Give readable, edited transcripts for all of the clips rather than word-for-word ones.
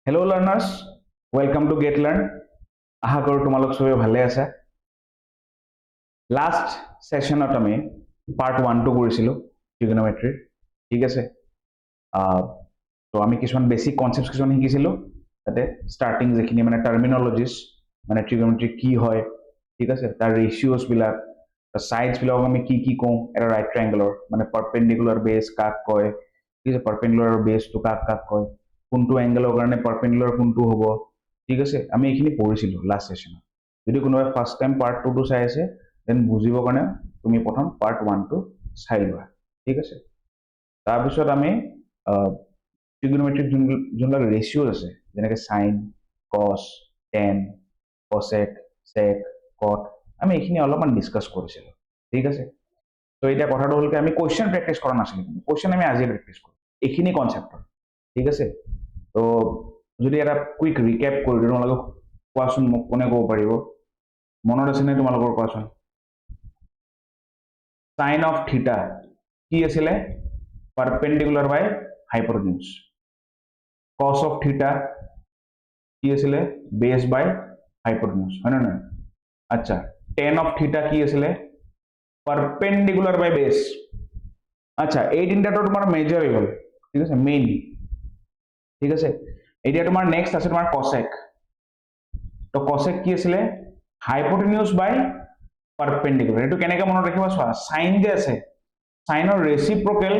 Hello learners, welcome to Get Learn. আশা কৰোঁ তোমালোক সবে ভালে আছা। লাষ্ট সেশনত আমি পাৰ্ট 1 টো কৰিছিলো ট্ৰিগনোমেট্ৰি, ঠিক আছে। তো আমি কিছুমান বেসিক কনসেপ্টস কিছুমান শিকিছিলো তাতে স্টার্টিং যেখিনি মানে টার্মিনোলজিস মানে ট্ৰিগনোমেট্ৰি কি হয়, ঠিক আছে, তাৰ ৰেশিওস বিলাক, তাৰ সাইডস বিলাক আমি কি কওঁ, এটা ৰাইট ট্ৰায়াঙ্গলৰ মানে পাৰপেন্ডিকুলাৰ বেস কাক কয়, ঠিক আছে, পাৰপেন্ডিকুলাৰ বেস তো কাক কয়, কোনটো এংগেলৰ কাৰণে পারপেন্ডিকুলার কোনটো হ'ব, ঠিক আছে, আমি এইখিনি পঢ়িছিলো লাষ্ট সেশনত। যদি কোনোবাই ফার্স্ট টাইম পার্ট 2 টো চাই আছে দেন বুজিবৰ কাৰণে তুমি প্ৰথম পাৰ্ট 1 টো চাই লোৱা, ঠিক আছে। তাৰপিছত আমি ট্ৰিগনোমেট্ৰিক যোনবিলাক ৰেশিওস আছে যেনেকৈ সাইন, কস, টেন, কসেক, সেক, কট, আমি এইখিনি অলপমান ডিসকাস কৰিছিলো, ঠিক আছে। তো এতিয়া কথাটো হ'ল কি আমি কোয়েশ্চন প্ৰেক্টিস কৰা নাছিলো, কোয়েশ্চন আমি আজি প্ৰেক্টিস কৰিম এইখিনি কনসেপ্ট, ঠিক আছে। তো যদি এটা কুইক ৰিকেপ কৰি দিওঁ তোমালোকক, কোৱাচোন মোক কোনে ক'ব পাৰিব, মনত আছে নে তোমালোকৰ? কোৱাচোন। সাইন অফ থিটা কি আছিলে? Perpendicular by হাইপোটেনিউজ। কস অফ থিটা কি আছিলে? বেস বাই হাইপোটেনিউজ, হয় না? আচ্ছা, টেন অফ থিটা কি আছিলে? পারপেন্ডিকুলার বাই বেস। আচ্ছা, এই তিনটাটো তোমাৰ মেজৰ হৈ গ'ল, ঠিক আছে, মেইন, ঠিক আছে। এতিয়া তোমাৰ নেক্সট আছে তোমাৰ কসেক। তো কসেক কি আছিলে? হাইপোটেনিউজ বাই পাৰপেন্ডিকুলাৰ। এটো কেনেকৈ মনত ৰাখিবা চোৱা, সাইন যে আছে, সাইনৰ ৰেচিপ্ৰকেল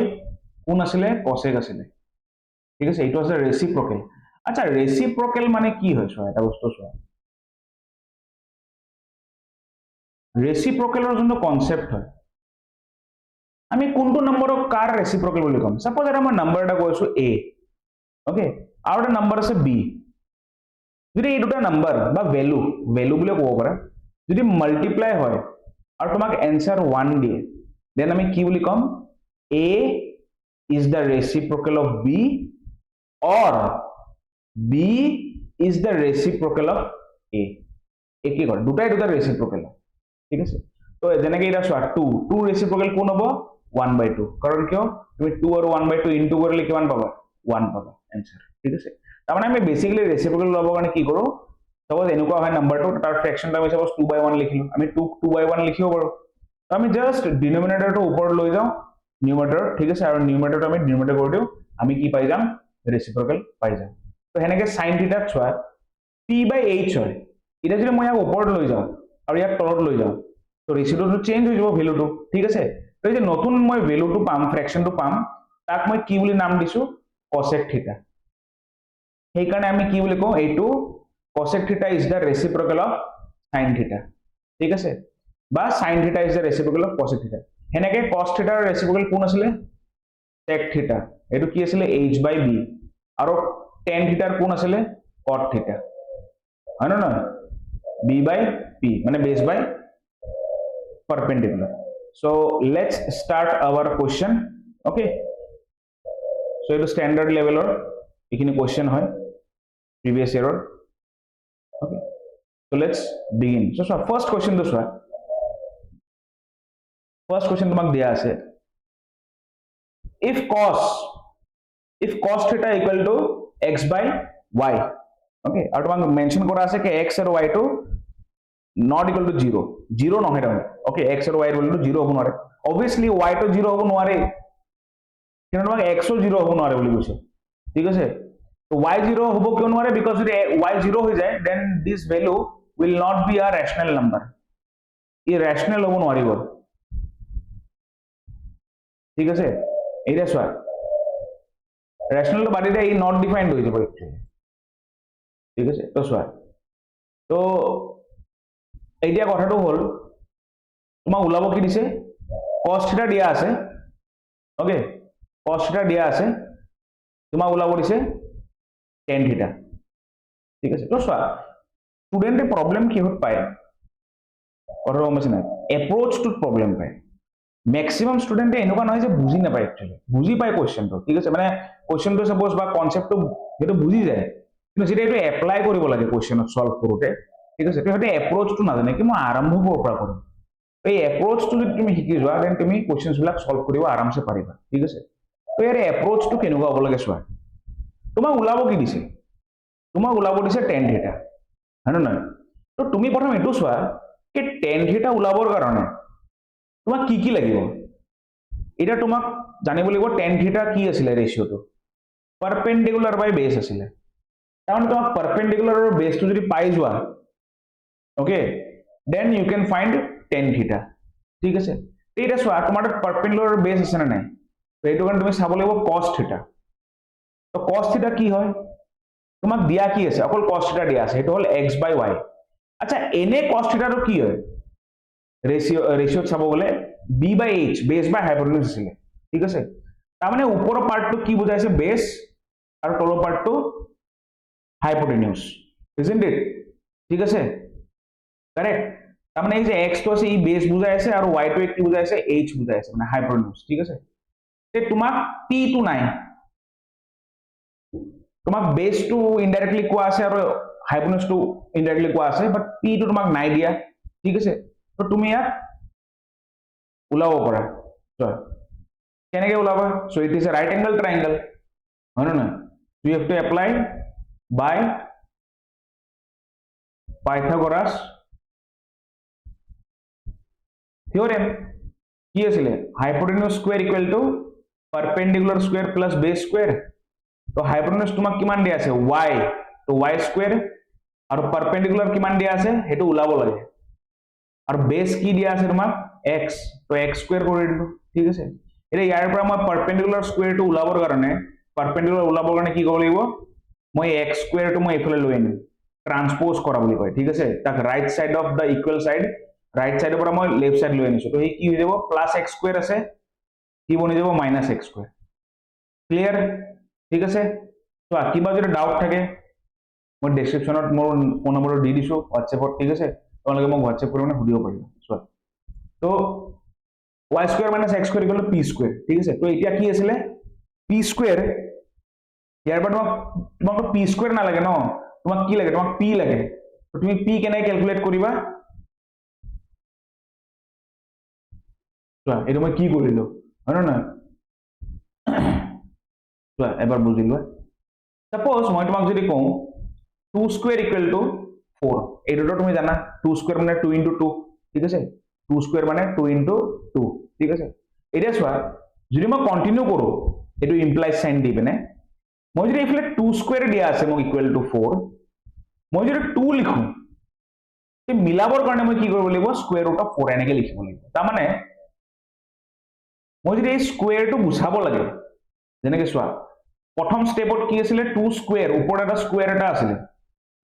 কোন আছিলে? কসেক আছিলে, ঠিক আছে, এইটো আছে ৰেচিপ্ৰকেল। আচ্ছা, ৰেচিপ্ৰকেল মানে কি হয় চোৱা, এটা বস্তু চোৱা, ৰেচিপ্ৰকেলৰ যোনটো কনসেপ্ট হয়, আমি কোনটো নম্বৰক কাৰ ৰেচিপ্ৰকেল বুলি ক'ম? সাপোজ এটা মই নম্বৰ এটা কৈছো a, ওকে, আৰু এটা নম্বৰ আছে b। যদি এই দুটা নম্বৰ বা ভ্যালু বুলি ক'ব পাৰা যদি মাল্টিপ্লাই হয় আৰু তোমাক এনসার 1 দিয়ে, দেন আমি কি বুলি ক'ম? a is the reciprocal of b or b is the reciprocal of a। একেই কৰে, দুটাই ৰেচিপ্ৰকেল, ঠিক আছে। তো যেনেকৈ এটা চোৱা 2 ৰেচিপ্ৰকেল কোন হ'ব? 1/2, কাৰণ কিয় তুমি 2 আৰু 1/2 ইনটু কৰিলে কিমান পাবা? 1 পাবা এনসাৰ, ঠিক আছে। তাৰমানে আমি বেসিক্যালি ৰেচিপ্ৰকেল ল'বৰ কাৰণে কি কৰোঁ, সাপোজ এনেকুৱা হয় নাম্বাৰটো, তাৰ ফ্ৰেকশনটা আমি সাপোজ 2/1 লিখিলো, আমি 2/1 লিখিব পাৰো। তো আমি জাস্ট ডিনোমিনেটৰটো ওপৰত লৈ যাওঁ নিউমাৰেটৰ, ঠিক আছে, আৰু নিউমাৰেটৰটো আমি ডিনোমিনেটৰ কৰি দিওঁ, আমি কি পাই যাম? ৰেচিপ্ৰকেল পাই যাম। তো সেনেকৈ সাইন থিটাত চোৱা p/h হয়। এতিয়া যদি মই ইয়াক ওপৰত লৈ যাওঁ আৰু ইয়াক তলত লৈ যাওঁ, তো ৰেচিপ্ৰকেলটো চেঞ্জ হৈ যাব ভ্যালুটো, ঠিক আছে। তো এই যে নতুন মই ভ্যালুটো পাম, ফ্ৰেকশনটো পাম, তাক মই কি বুলি নাম দিছো? কসেক থিটা। সেইকাৰণে আমি কি বুলি কওঁ? এইটো cosec theta is the reciprocal of sin theta, ঠিক আছে, বা sin theta is the reciprocal of cosec theta। হেনেকে cos theta ৰ reciprocal কোন আছিলে? sec theta। এটো কি আছিলে? h/b। আৰু tan theta ৰ কোন আছিলে? cot theta, হয় না নহয়? b/p মানে base by perpendicular। so let's start our question, okay। so এটো standard levelৰ এইখিনি question হয় previous year। Okay, so let's begin। So first question to চোৱা, first question তোমাক দিয়া আছে, if cos theta equal to x by y, okay, আৰু তোমাক mention কৰা আছে কি x আৰু y টো not equal to 0 নহয় তাৰমানে, okay, x আৰু y equal to 0 হ'ব নোৱাৰে, obviously y টো 0 হ'ব নোৱাৰে, কিন্তু তোমাক x ও 0 হ'ব নোৱাৰে বুলি কৈছে, ঠিক আছে। তো y 0 হ'ব কিয় নোৱাৰে? because যদি y 0 হৈ যায় then this value will not be a rational number, E rational হ'ব নোৱাৰিব, ঠিক আছে। এতিয়া চোৱা, rational তো বাদ দিয়া, ই not defined হৈ যাব একচুয়ালি, ঠিক আছে। তো চোৱা, তো এতিয়া কথাটো হ'ল তোমাক ওলাব কি দিছে? cos theta দিয়া আছে, ওকে, cos theta দিয়া আছে, তোমাক ওলাব দিছে tan theta, ঠিক আছে। তো চোৱা, স্টুডেন্টে প্ৰবলেম কিহত পায় কথাটো গম পাইছে নাই? এপ্ৰোচটোত প্ৰবলেম পায়। ম্যাক্সিমাম স্টুডেন্টে এনেকুৱা নহয় যে বুজি নাপায়, একচুয়ালি বুজি পায় কোয়েশ্চনটো, ঠিক আছে, মানে কোয়েশ্চনটো সাপোজ বা কনসেপ্টটো সেইটো বুজি যায়, কিন্তু যেতিয়া এইটো এপ্লাই কৰিব লাগে কোয়েশ্চনত সলভ কৰোতে, ঠিক আছে, তো সেইটো এপ্ৰোচটো নাজানে কি মই আৰম্ভ ক'ৰ পৰা কৰিম। এই এপ্ৰোচটো যদি তুমি শিকি যোৱা দেন তুমি কোয়েশ্চনছ বিলাক সলভ কৰিব আৰামসে পাৰিবা, ঠিক আছে। তো ইয়াৰ এপ্ৰোচটো কেনেকুৱা হ'ব লাগে চোৱা, তোমাক ওলাব কি দিছে? তোমাক ওলাব দিছে tan থিটা হয় নে নহয় তো তুমি প্ৰথম এটো চোৱা কি tan থিটা ওলাবৰ কাৰণে তোমাক কি লাগিব এটা তোমাক জানিব লাগিব tan থিটা কি আছিল ৰেশিওটো পাৰপেন্ডিকুলাৰ বাই বেস আছিল তাহলে তোমাক পাৰপেন্ডিকুলাৰ আৰু বেসটো যদি পাই যোৱা okay then you can find tan theta ঠিক আছে এটা চোৱা তোমাৰ পাৰপেন্ডিকুলাৰ বেস আছে না নাই তো এইটো কাৰণে তুমি চাব লাগিব cos থিটা তো cos থিটা কি হয় তোমাক দিয়া কি আছে অকল cos থিটা দিয়া আছে এটা হল x বাই y আচ্ছা এনে cos থিটাটো কি হয় রেশিও চাব গলে b বাই h বেস বাই হাইপোটেনিউজ আছিল ঠিক আছে তাৰ মানে ওপৰৰ পাৰ্টটো কি বুজাইছে বেস আৰু তলৰ পাৰ্টটো হাইপোটেনিউজ isn't it ঠিক আছে কাৰেক্ট তাৰ মানে এই যে x টো আছে ই বেস বুজাই আছে আৰু y টো কি বুজাই আছে h বুজাই আছে মানে হাইপোটেনিউজ ঠিক আছে তে তোমাক p টো নাই তোমাক বেস টো ইনডাইৰেক্টলি কোৱা আছে আৰু হাইপোটেনিউজ টো ইনডাইৰেক্টলি কোৱা আছে বাট p টো তোমাক নাই দিয়া ঠিক আছে তো তুমি ইয়াক ওলাব পাৰা চোৱা কেনেকৈ ওলাবা so it is a right angle triangle হয় না so you have to apply by Pythagoras theorem কি আছিল hypotenuse square equal to perpendicular square plus base square তো হাইপোটেনিউজ তোমাক কিমান দিয়া আছে y তো y স্কয়ার আৰু পাৰপেন্ডিকুলাৰ কিমান দিয়া আছে হেতু ওলাব লাগে আৰু বেস কি দিয়া আছে তোমাক x তো x স্কয়াৰ কৰি দিলো ঠিক আছে এটা ইয়াৰ পৰা মই পাৰপেন্ডিকুলাৰ স্কয়াৰটো ওলাবৰ কাৰণে কি কৰিব লাগিব মই x স্কয়াৰটো মই ইফালে লৈ আনিম ট্ৰান্সপোজ কৰা বুলি কয় ঠিক আছে তাক right side of the equal side right সাইডৰ পৰা মই লেফট সাইড লৈ আনিছো তো এই কি হৈ যাব প্লাস x স্কয়ার আছে কি বনি যাব মাইনাস x স্কয়ার ক্লিয়ার ঠিক আছে তো কিবা যদি ডাউট থাকে মই ডেসক্ৰিপচনত মোৰ ফোন নম্বৰ দি দিছো WhatsAppত ঠিক আছে তোমালোকে মোক WhatsApp কৰি মানে সুধিব পাৰিবা চোৱা তো y square minus x square equal to p square ঠিক আছে তো এতিয়া কি আছিল p স্কয়াৰ ইয়াৰ পৰা তোমাক p স্কয়ার না লাগে ন তোমাক কি লাগে তোমাক p লাগে তো তুমি p কেনে ক্যালকুলেট কৰিবা চোৱা এটো মই কি কৰিলো হয় না চোৱা এবাৰ বুজি লোৱা সাপোজ মই তোমাক যদি কওঁ 2 স্কয়ার ইকুয়াল টু 4 এইটো তুমি জানা 2 স্কয়ার মানে 2 into 2 ঠিক আছে 2 স্কয়ার মানে 2 into 2 ঠিক আছে এটা চোৱা যদি মই কন্টিনিউ কৰো এটো ইমপ্লাইজ সাইন দি পিনে মই যদি ইফালে 2 স্কয়ার দিয়া আছে মোক ইকুয়াল টু 4 মই যদি 2 লিখো তে মিলাবৰ কাৰণে মই কি কৰিব লাগিব স্কয়াৰ ৰুট অফ 4 এনেকে লিখিব লাগিব তাৰ মানে মই যদি এই স্কয়াৰটো গুছাব লাগে যেনেকৈ চোৱা প্ৰথম স্টেপত কি আছিল 2 স্কয়াৰ ওপৰত এটা স্কয়াৰ এটা আছিল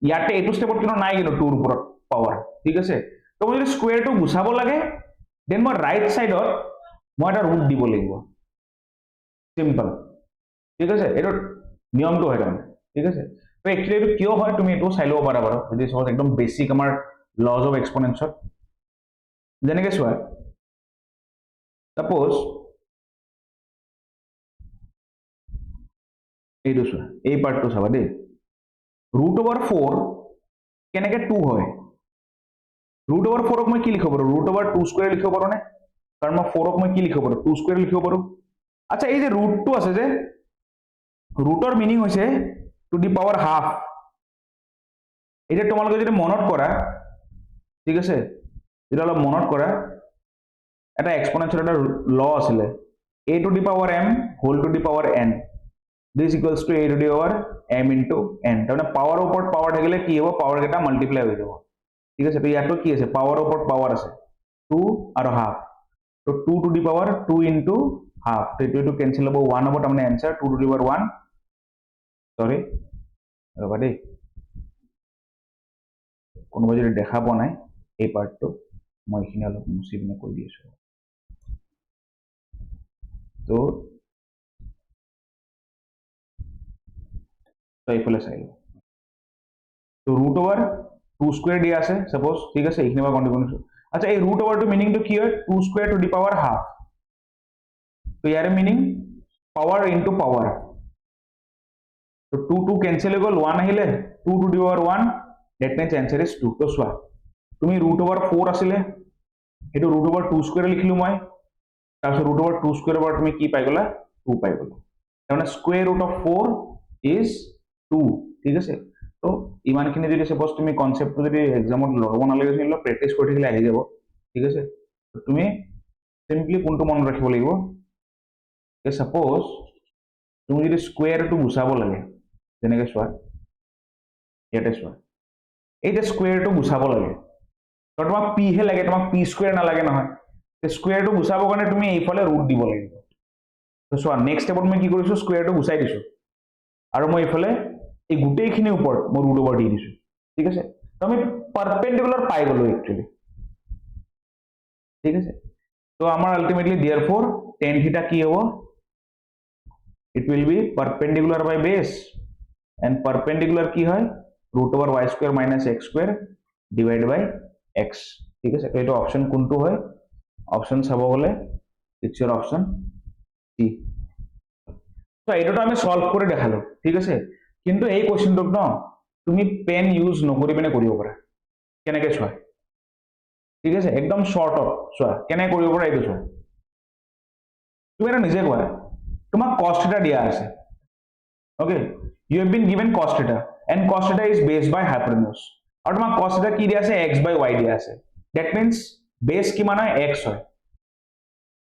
ইয়াতে এটো স্টেপত কিনো নাই কিনো 2 ৰ ওপৰত পাৱাৰ ঠিক আছে তো মই যদি স্কয়াৰটো গুছাব লাগে দেন মই ৰাইট সাইডত মই এটা ৰুট দিব লাগিব সিম্পল ঠিক আছে এটো নিয়মটো হয় তাৰমানে ঠিক আছে তো একচুয়ালি এটো কিয় হয় তুমি এটো চাই লব পাৰা বাৰু যদি সহজ একদম বেসিক আমাৰ লজ অফ এক্সপোনেনচত যেনেকৈ চোৱা সাপোজ এইটো চোৱা এই পাৰ্টটো চাবা দেই √4 কেনেকৈ 2 হয় √4 ক মই কি লিখিব পাৰো √2 স্কয়াৰ লিখিব পাৰো নে কাৰণ মই 4 ক মই কি লিখিব পাৰো 2 স্কয়াৰ লিখিব পাৰো আচ্ছা এই যে √2 আছে যে ৰুটৰ মিনিং হৈছে টু দি পাৱাৰ হাফ এটা তোমালোকে যদি মনত কৰা ঠিক আছে এটা অলপ মনত কৰা এটা এক্সপোনেনশিয়েল এটা ল আছিল a to the power m whole to the power n this equals to a to the power m into n তাৰমানে পাৱাৰ ওপৰত পাৱাৰ থাকিলে কি হ'ব পাৱাৰ কেটা মাল্টিপ্লাই হৈ যাব ঠিক আছে তো ইয়াতো কি আছে পাৱাৰ ওপৰত পাৱাৰ আছে 2 আৰু হাফ তো 2 to the power 2 into half তো এটো কেনসেল হ'ব 1 হ'ব তাৰমানে आंसर 2 to the power 1 সৰি ৰবা দেই কোনোবা যদি দেখা পোৱা নাই এই পাৰ্টটো মই এখিনি অলপ মুছি পিনে কৈ দি আছো তো এইফালে চাই লও তো √2 স্কয়ার দিয়া আছে সাপোজ ঠিক আছে এইখিনি মই কন্টিনিউ কৰিছো আচ্ছা এই √2 টো মিনিং তো কি হয় 2 square two the power half তো ইয়াৰ মিনিং পাৱাৰ ইনটু পাৱাৰ তো 2 कैंसिल হৈ গল 1 আহিলে 2 to the power 1 that means answer is 2 তো চোৱা তুমি √4 আছিলে এটো √2 স্কয়াৰ লিখিলো মই তাৰপিছত √2 স্কয়াৰ পৰা তুমি কি পাই গলা 2 পাই গলা তাৰমানে স্কয়াৰ ৰুট অফ 4 is 2 ঠিক আছে তো ইমানখিনি যদি সাপোজ তুমি কনসেপ্টটো যদি এক্সামত লগাব নালাগে নিলে প্ৰেক্টিছ কৰি থাকিলে আহি যাব ঠিক আছে তুমি সিম্পলি কোনটো মনত ৰাখিব লাগিব যে সাপোজ তুমি যদি স্কোয়াৰটো গুচাব লাগে যেনেকৈ চোৱা ইয়াতে চোৱা এই যে স্কোয়াৰটো গুচাব লাগে তো তোমাক পি হে লাগে তোমাক পি স্কোয়াৰ নালাগে নহয় তে স্কোয়াৰটো গুচাবৰ কাৰণে তুমি এইফালে ৰুট দিব লাগিব তো চোৱা নেক্সট ষ্টেপত মই কি কৰিছো স্কোয়াৰটো গুচাই দিছো আৰু মই এইফালে এই গোটেইখিনি ওপৰত মই ৰুট ওভাৰ দি দিছো ঠিক আছে তো আমি পারপেন্ডিকুলার পাই গলো একচুয়ালি ঠিক আছে তো আমার আলটিমেটলি देयरफॉर tan थीटा কি হ'ব it will be perpendicular by base and perpendicular কি হয় root over y square minus x square divided by x ঠিক আছে তো এটা অপশন কোনটো হয় অপশন চাব গলে ইটস ইওর অপশন সি তো এটাটো আমি সলভ করে দেখালো ঠিক আছে কিন্তু এই কোশ্চেনটোক ন তুমি পেন ইউজ নকৰি পিনে কৰিব পাৰা কেনেকৈ চোৱা ঠিক আছে একদম শৰ্টত চোৱা কেনেকৈ কৰিব পাৰা এইটো চোৱা তুমি এটা নিজে কোৱা তোমাক cos theta দিয়া আছে okay you have been given cos theta and cos theta is based by hypotenuse আৰু তোমাক cos theta কি দিয়া আছে x by y দিয়া আছে that means base কিমান হয় x হয়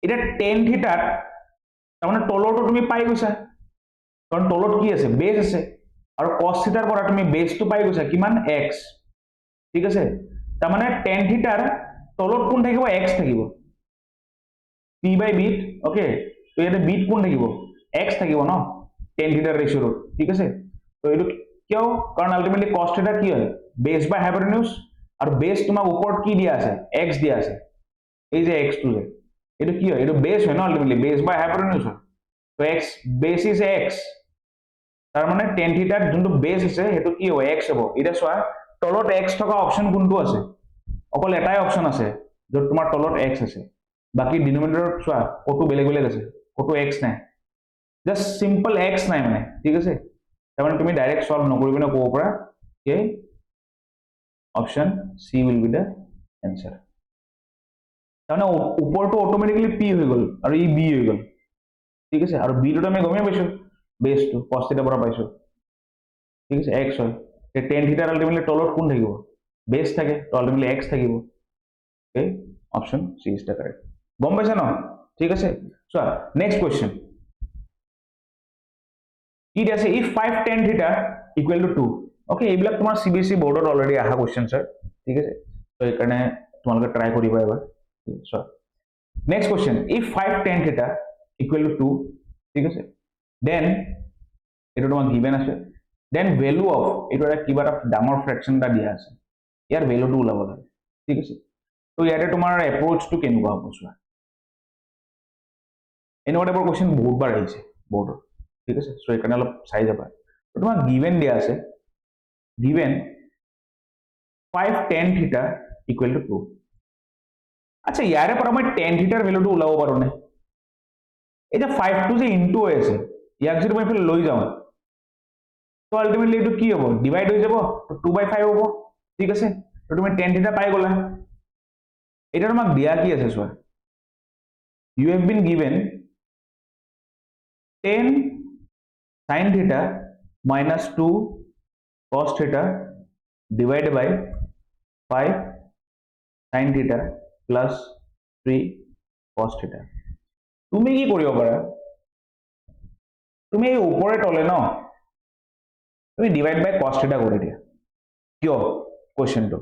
এটা tan theta তাৰমানে তলৰটো তুমি পাই গৈছা কাৰণ তলত কি আছে বেস আছে আৰু cos theta ৰ পৰা তুমি বেসটো পাই গৈছা কিমান x ঠিক আছে তাৰমানে tan theta ৰ তলত কোন থাকিব x থাকিব p by b ওকে তো ইয়াতে b কোন থাকিব x থাকিব ন tan theta ৰেশিও ঠিক আছে তো এটো কিয় কাৰণ আলটিমেটলি cos theta কি হয় বেস বাই হাইপোটেনিউজ আৰু বেস তোমাক ওপৰত কি দিয়া আছে x দিয়া আছে এই যে x টো যে এটো কি হয় এটো বেস হয় ন আলটিমেটলি বেস বাই হাইপোটেনিউজ তো x বেস ইজ x তাৰ মানে tan theta যোনটো বেস আছে হেতু কি হয় x হ'ব এটা চোৱা তলত x থকা অপশন কোনটো আছে অকল এটাই অপশন আছে যত তোমাৰ তলত x আছে বাকি ডিনোমিনেটৰত চোৱা কত বেলেগ বেলেগ আছে কত x নাই জাস্ট সিম্পল x নাই মানে ঠিক আছে তাৰমানে তুমি ডাইৰেক্ট সলভ নকৰিব না ক'ব পৰা যে option C will be the answer তাৰমানে ওপৰটো অটোমেটিক্যালি p হৈ গল আৰু ই b হৈ গল ঠিক আছে আৰু b টো আমি গমে পাইছো বেসটো cos θ পৰা পাইছো ঠিক আছে x হয় তে tan θ আলটিমেটলি তলত কোন থাকিব বেস থাকে তো আলটিমেটলি x থাকিব okay option C is the correct গম পাইছা ন ঠিক আছে চোৱা নেক্সট কোশ্চেন কি আছে if 5 tan θ equal to 2 okay এইবিলাক তোমাৰ CBSE বোৰ্ডত অলৰেডি আহা কোশ্চেন স্যাৰ ঠিক আছে তো এখানে তোমালোকে ট্ৰাই কৰিবা এবাৰ চোৱা next question if 5 tan θ equal to 2 ঠিক আছে দেন এটা তোমাক গিভেন আছে দেন ভ্যালু অফ এটা কিবা এটা ডাঙৰ ফ্ৰেকশন এটা দিয়া আছে ইয়াৰ ভ্যালুটো ওলাব লাগে ঠিক আছে তো ইয়াতে তোমাৰ এপ্ৰোচটো কেনেকুৱা হ'ব চোৱা এনেকুৱা টাইপৰ কোশ্চেন বহুত বাৰ আহিছে বোৰ্ডত ঠিক আছে সো এখানে অলপ চাই যাবা তো তোমাক গিভেন দিয়া আছে গিভেন 5 tan θ equal to 2 আচ্ছা ইয়াৰে পৰা মই tan θ ৰ ভ্যালুটো ওলাব পাৰো নে এই যে 5 টো যে ইনটু হৈ আছে ইয়াক যদি মই ফেলে লৈ যাও তো আলটিমেটলি এটো কি হ'ব ডিভাইড হৈ যাব তো 2/5 হ'ব ঠিক আছে তো তুমি tan θ পাই গলা এটা তোমাক দিয়া কি আছে চোৱা you have been given 10 sin theta minus 2 cos theta divided by 5 sin theta plus 3 cos theta তুমি কি কৰিব পাৰা তুমি এই ওপৰে তলে ন তুমি ডিভাইড বাই cos theta কৰি দিয়া কিয় কোশ্চেনটো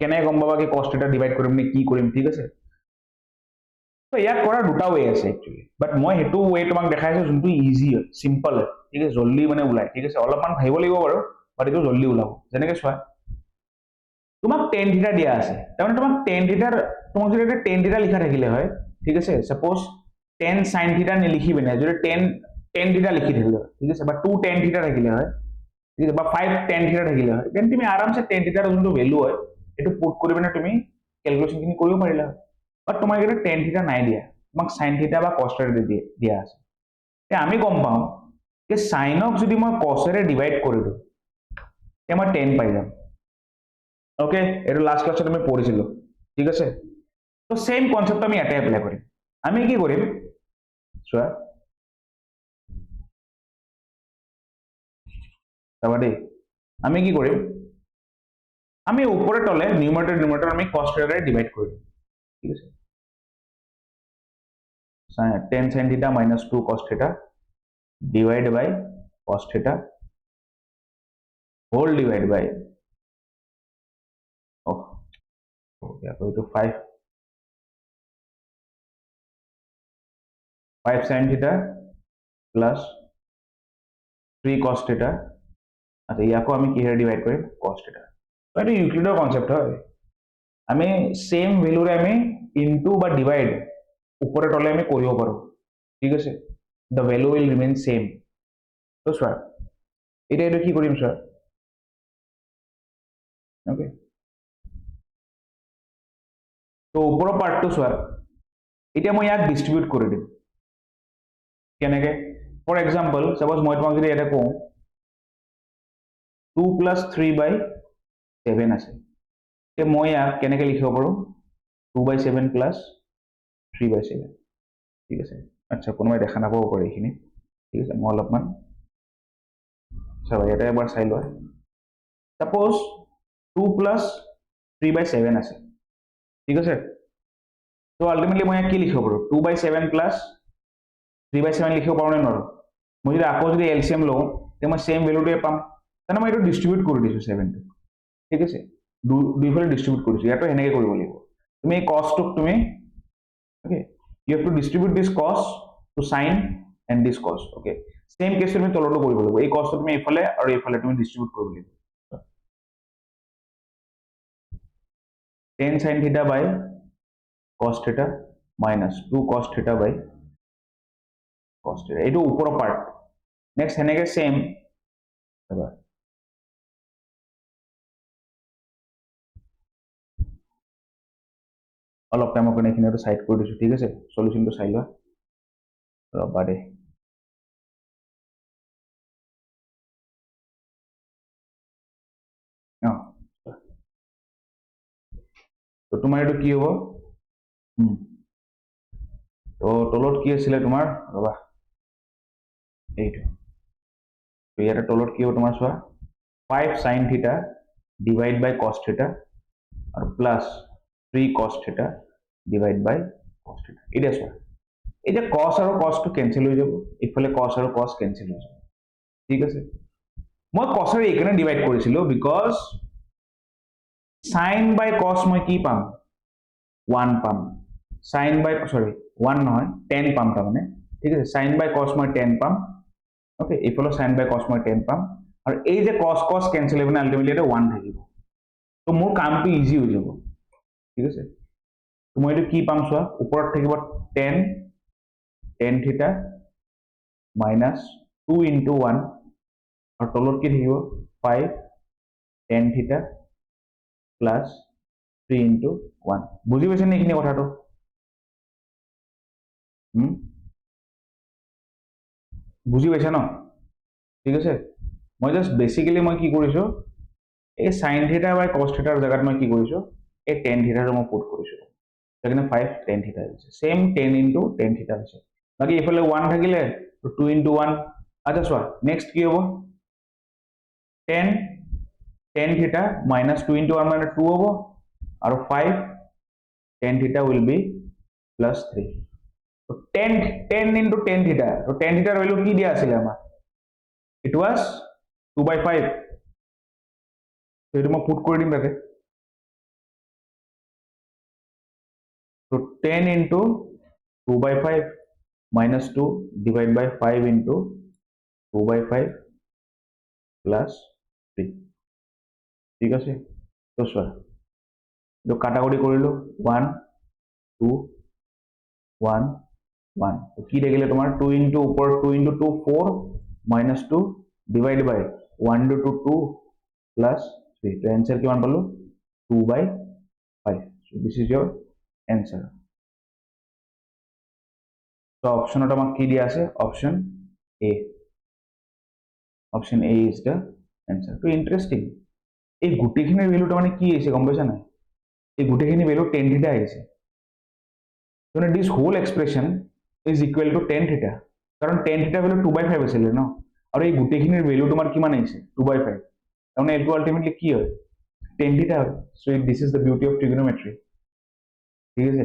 কেনে গম পাবা কি cos theta ডিভাইড কৰিম নে কি কৰিম ঠিক আছে তো ইয়াক কৰাৰ দুটা ওয়ে আছে একচুয়ালি বাট মই হেতু ওয়ে তোমাক দেখাইছো যোনটো ইজি হয় সিম্পল হয় ঠিক আছে জলদি মানে ওলাই ঠিক আছে অলপমান ভাবিব লাগিব বাৰু বাট এটো জলদি ওলাব যেনেকৈ চোৱা তোমাক tan θ দিয়া আছে তাৰমানে তোমাক tan θ তোমাক যদি এটা tan θ লিখা থাকিলে হয় ঠিক আছে সাপোজ 10 sin θ নিলিখি বিনে যদি 10 θ লিখি থাকিলে ঠিক আছে বা 2 tan θ থাকিলে হয় ঠিক আছে বা 5 tan θ থাকিলে হয় দেন তুমি আৰামসে tan θ ৰ যোনটো ভ্যালু হয় এটো পুট কৰি বিনে তুমি ক্যালকুলেশন খিনি কৰিব পাৰিলা বাট তোমাক এটা tan θ নাই দিয়া তোমাক sin θ বা cos θ দিয়া আছে তে আমি গম পাম যে সাইনক যদি মই cos ৰে ডিভাইড কৰি দিও তে মই tan পাই যাম ওকে এটো লাস্ট ক্লাসত আমি পঢ়িছিল ঠিক আছে তো সেম কনসেপ্ট আমি এটা এপ্লাই কৰিম আমি কি কৰিম চোৱা তাবাদি আমি কি কৰিম আমি উপৰে তলে নিউমাৰেটৰ আমি cos θ দ্বাৰা ডিভাইড কৰি দিম ঠিক আছে tan sin θ minus 2 cos θ divided by cos θ whole divided by okay so to 5 sin θ plus 3 cos θ আচ্ছা ইয়াকো আমি কিহেৰে ডিভাইড কৰিম cos θ এটা ইউক্লিডৰ কনসেপ্ট হয় আমি সেম ভ্যালুৰে আমি ইনটু বা ডিভাইড উপৰে তলে আমি কৰিব পাৰো ঠিক আছে the value will remain same তো চোৱা এটা কি কৰিম চোৱা ওকে তো উপৰৰ পাৰ্টটো চোৱা এতিয়া মই ইয়াক ডিস্ট্ৰিবিউট কৰি দিম কেনেকে ফৰ এক্সাম্পল সাপোজ মই তোমাক যদি এটা কওঁ 2 plus 3 by 7 আছে তে মই ইয়াক কেনেকে লিখিব পাৰো 2 by 7 plus 3 by 7 ঠিক আছে আচ্ছা কোনোবাই দেখা নাপাব পাৰে এইখিনি ঠিক আছে মই অলপমান চাবা এটা এবাৰ চাই লোৱা সাপোজ 2 plus 3 by 7 আছে ঠিক আছে তো আলটিমেটলি মই কি লিখিব পাৰো 2 by 7 plus 3 by 7 লিখিব পাৰো নে নোৱাৰো মই যদি আকৌ যদি এলসিএম লওঁ তে মই সেম ভ্যালুটোৱে পাম তানে মই এটো ডিস্ট্ৰিবিউট কৰি দিছো 7 টো ঠিক আছে দুইফালে ডিস্ট্ৰিবিউট কৰিছো ইয়াটো এনেকৈ কৰিব লাগিব তুমি এই cosটোক তুমি okay you have to distribute this cos to sin and this cos okay same কেসে তুমি তলটো কৰিব লাগিব এই cos তুমি এইফালে আৰু এইফালে তুমি ডিস্ট্ৰিবিউট কৰিব লাগিব tan sin θ by cos θ minus 2 cos θ by cos θ এইটো ওপৰৰ পাৰ্ট নেক্সট এনেকৈ সেম এবাৰ অলপ টাইমৰ কাৰণে এইখিনি সাইড কৰি দিছো ঠিক আছে সলিউশনটো চাই লোৱা ৰবা দে তো তোমাৰ এটো কি হ'ব তো তলত কি আছিল তোমাৰ ৰবা এইটো তো ইয়াৰ তলত কি হ'ব তোমাৰ চোৱা 5 sin θ divide by cos θ আৰু plus 3 cos θ divide by cos θ এটা চোৱা এটা cos আৰু cos টো কেনসেল হৈ যাব ইফালে cos আৰু cos কেনসেল হৈ যাব ঠিক আছে মই cos আৰু এইখানে ডিভাইড কৰিছিলো বিকজ sin by cos মই কি পাম 1 পাম sin by sorry 1 নহয় 10 পাম তাৰ মানে ঠিক আছে sin by cos মই 10 পাম ওকে ইফালে sin by cos মই 10 পাম আৰু এই যে cos cos কেনসেল হৈ মানে আলটিমেটলি এটা 1 থাকিব তো মোৰ কামটো ইজি হৈ যাব ঠিক আছে তো মই এটো কি পাম চোৱা ওপৰত থাকিব 10 tan θ minus 2 into 1 আৰু তলত কি থাকিব 5 tan θ plus 3 into 1 বুজি পাইছে নে এইখিনি কথাটো বুজি পাইছা ন ঠিক আছে মই জাস্ট বেসিক্যালি মই কি কৰিছো এই sin θ বাই cos θ ৰ জায়গাত মই কি কৰিছো এই tan θ ৰ মই পুট কৰিছো সেখানে 5 tan θ হৈছে সেম 10 into tan θ হৈছে বাকি এফালে 1 থাকিলে 2 into 1 আচ্ছা চোৱা নেক্সট কি হ'ব 10 tan θ minus 2 into 1 মানে 2 হ'ব আৰু 5 tan θ will be plus 3 so 10 into tan θ so tan θ ৰ ভ্যালু কি দিয়া আছিল আমাৰ it was 2 by 5 so এটো মই পুট কৰি দিম তাতে so 10 into 2 by 5 minus 2 divided by 5 into 2 by 5 plus 3 ঠিক আছে তো চোৱা এটো কাটাকুটি কৰিলো 1 2 1 1 তো কি থাকিলে তোমাৰ 2 into উপৰ 2 into 2 4 minus 2 divided by 1 into 2 2 plus 3 তো answer কিমান পালো 2 by 5 so this is your answer so option ত আমাক কি দিয়া আছে option A is the answer তো interesting এই গুটিখিনিৰ ভ্যালুটা মানে কি আছে গম পাইছা না এই গুটিখিনি ভ্যালু tan θ আহিছে so this whole expression is equal to tan θ কাৰণ tan θ ভ্যালু 2 by 5 আছিল ন আৰু এই গুটিখিনিৰ ভ্যালু তোমাৰ কিমান আহিছে 2 by 5 তাৰমানে এটো আলটিমেটলি কি হয় tan theta so this is the beauty of trigonometry ঠিক আছে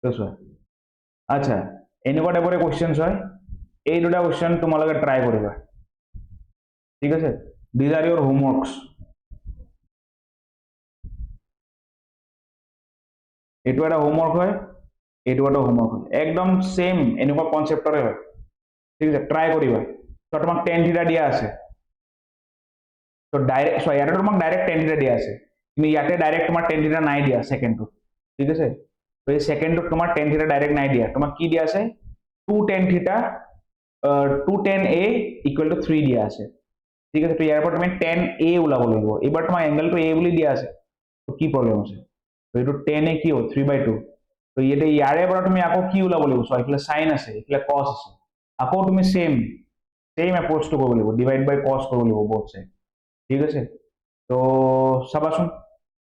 তো চোৱা আচ্ছা এনেকুৱা টাইপৰে কোৱেশ্চনছ হয় এই দুটা কোৱেশ্চন তোমালোকে ট্ৰাই কৰিবা ঠিক আছে these are your homeworks এইটো এটা হোমৱৰ্ক হয় এইটো এটা হোমৱৰ্ক হয় একদম সেম এনেকুৱা কনসেপ্টৰে হয় ঠিক আছে ট্ৰাই কৰিবা তো তোমাক tan theta দিয়া আছে তো ডাইৰেক্ট সো ইয়াতে তোমাক ডাইৰেক্ট tan theta দিয়া আছে কিন্তু ইয়াতে ডাইৰেক্ট তোমাৰ tan theta নাই দিয়া সেকেন্ডটো ঠিক আছে তো এই সেকেন্ডটো তোমাৰ tan theta ডাইৰেক্ট নাই দিয়া তোমাক কি দিয়া আছে 2 tan theta 2 tan a equal to 3 দিয়া আছে ঠিক আছে তো ইয়াৰ পৰা তুমি tan a ওলাব লাগিব এবাৰ তোমাৰ এংগেলটো a বুলি দিয়া আছে তো কি প্ৰবলেম আছে তো এইটো tan a কি হ'ব 3/2 তো ইয়াতে ইয়াৰে পৰা তুমি আকৌ কি ওলাব লাগিব সো ইফালে sin আছে ইফালে cos আছে আকৌ তুমি সেম এপ্ৰচটো কৰিব লাগিব ডিভাইড বাই cos কৰিব লাগিব both side ঠিক আছে তো চাবাচোন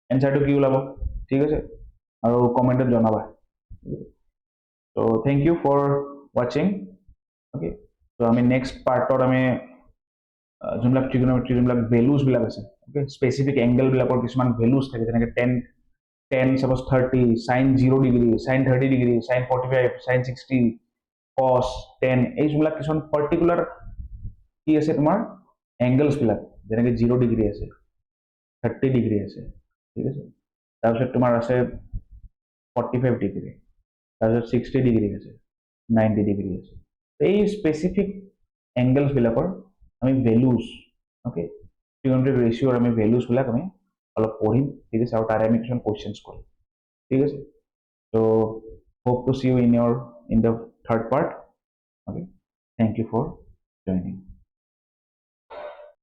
এনসাৰটো কি ওলাব ঠিক আছে আৰু কমেন্টত জনাবা তো thank you for watching okay তো আমি নেক্সট পাৰ্টত আমি যোনবিলাক ট্ৰিগোনোমেট্ৰি যোনবিলাক ভেলুজ বিলাক আছে ওকে স্পেসিফিক এংগেল বিলাকৰ কিছুমান ভেলুজ থাকে যেনেকৈ tan suppose 30 sin 0 degree sin 30 degree sin 45 sin 60 cos tan এই যোনবিলাক কিছুমান পাৰ্টিকুলাৰ কি আছে তোমাৰ এংগেলছ বিলাক যেনেকৈ 0 ডিগ্ৰী আছে 30 ডিগ্ৰী আছে ঠিক আছে তাৰপিছত তোমাৰ আছে 45 ডিগ্ৰী তাৰপিছত 60 ডিগ্ৰী আছে 90 ডিগ্ৰী আছে এই স্পেসিফিক এংগেলছ বিলাকৰ আমি ভেলুজ ওকে ট্ৰিগোনোমেট্ৰিক ৰেশিওৰ আমি ভেলুজ বিলাক আমি অলপ পঢ়িম ঠিক আছে আৰু তাৰে আমি কিছুমান কোৱেশ্চনছ কৰিম ঠিক আছে so hope to see you in the third part okay thank you for joining